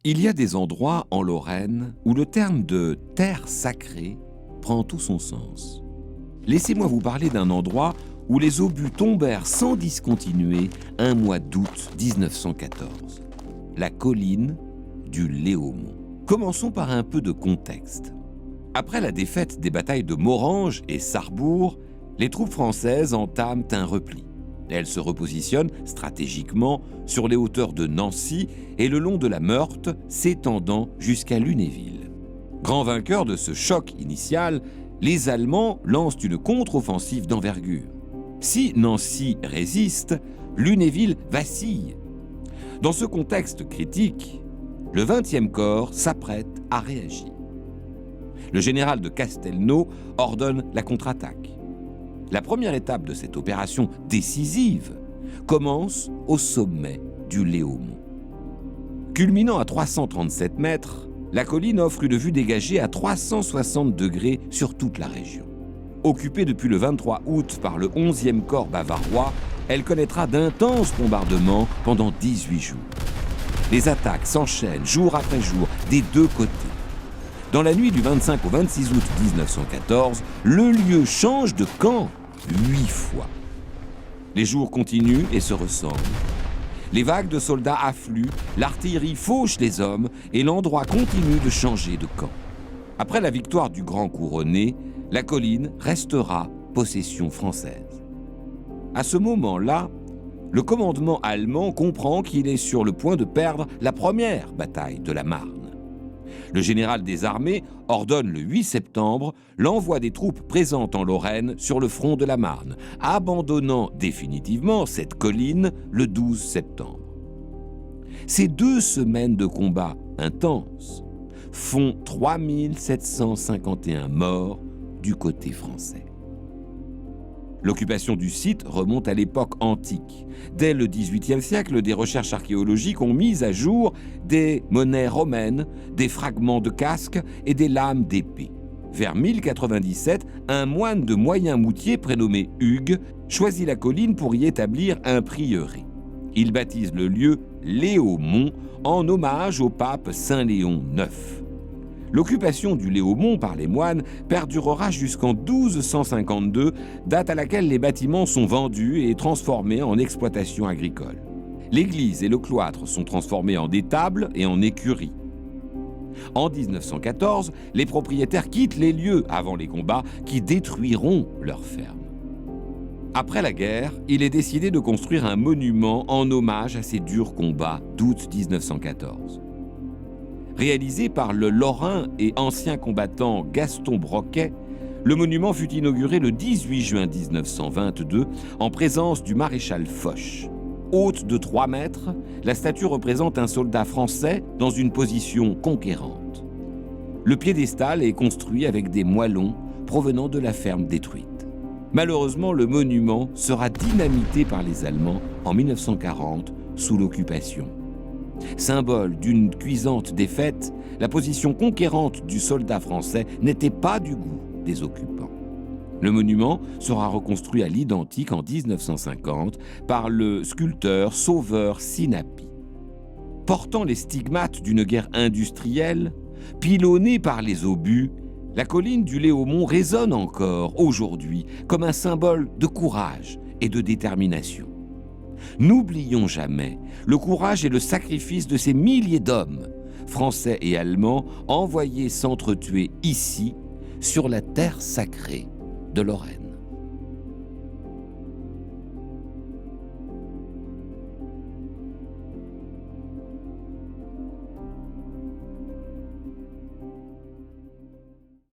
Il y a des endroits en Lorraine où le terme de « terre sacrée » prend tout son sens. Laissez-moi vous parler d'un endroit où les obus tombèrent sans discontinuer un mois d'août 1914. La colline du Léaumont. Commençons par un peu de contexte. Après la défaite des batailles de Morhange et Sarrebourg, les troupes françaises entament un repli. Elles se repositionnent stratégiquement sur les hauteurs de Nancy et le long de la Meurthe, s'étendant jusqu'à Lunéville. Grands vainqueurs de ce choc initial, les Allemands lancent une contre-offensive d'envergure. Si Nancy résiste, Lunéville vacille. Dans ce contexte critique, le 20e corps s'apprête à réagir. Le général de Castelnau ordonne la contre-attaque. La première étape de cette opération décisive commence au sommet du Léaumont. Culminant à 337 mètres, la colline offre une vue dégagée à 360 degrés sur toute la région. Occupée depuis le 23 août par le 11e corps bavarois, elle connaîtra d'intenses bombardements pendant 18 jours. Les attaques s'enchaînent jour après jour des deux côtés. Dans la nuit du 25 au 26 août 1914, le lieu change de camp 8 fois. Les jours continuent et se ressemblent. Les vagues de soldats affluent, l'artillerie fauche les hommes et l'endroit continue de changer de camp. Après la victoire du Grand Couronné, la colline restera possession française. À ce moment-là, le commandement allemand comprend qu'il est sur le point de perdre la première bataille de la Marne. Le général des armées ordonne le 8 septembre l'envoi des troupes présentes en Lorraine sur le front de la Marne, abandonnant définitivement cette colline le 12 septembre. Ces 2 semaines de combats intenses font 3751 morts du côté français. L'occupation du site remonte à l'époque antique. Dès le XVIIIe siècle, des recherches archéologiques ont mis à jour des monnaies romaines, des fragments de casques et des lames d'épée. Vers 1097, un moine de Moyen-Moutier prénommé Hugues choisit la colline pour y établir un prieuré. Il baptise le lieu Léaumont en hommage au pape Saint Léon IX. L'occupation du Léaumont par les moines perdurera jusqu'en 1252, date à laquelle les bâtiments sont vendus et transformés en exploitation agricole. L'église et le cloître sont transformés en étables et en écuries. En 1914, les propriétaires quittent les lieux avant les combats qui détruiront leurs fermes. Après la guerre, il est décidé de construire un monument en hommage à ces durs combats d'août 1914. Réalisé par le Lorrain et ancien combattant Gaston Broquet, le monument fut inauguré le 18 juin 1922 en présence du maréchal Foch. Haute de 3 mètres, la statue représente un soldat français dans une position conquérante. Le piédestal est construit avec des moellons provenant de la ferme détruite. Malheureusement, le monument sera dynamité par les Allemands en 1940 sous l'occupation. Symbole d'une cuisante défaite, la position conquérante du soldat français n'était pas du goût des occupants. Le monument sera reconstruit à l'identique en 1950 par le sculpteur Sauveur Sinapi. Portant les stigmates d'une guerre industrielle, pilonnée par les obus, la colline du Léaumont résonne encore aujourd'hui comme un symbole de courage et de détermination. N'oublions jamais le courage et le sacrifice de ces milliers d'hommes, français et allemands, envoyés s'entretuer ici, sur la terre sacrée de Lorraine.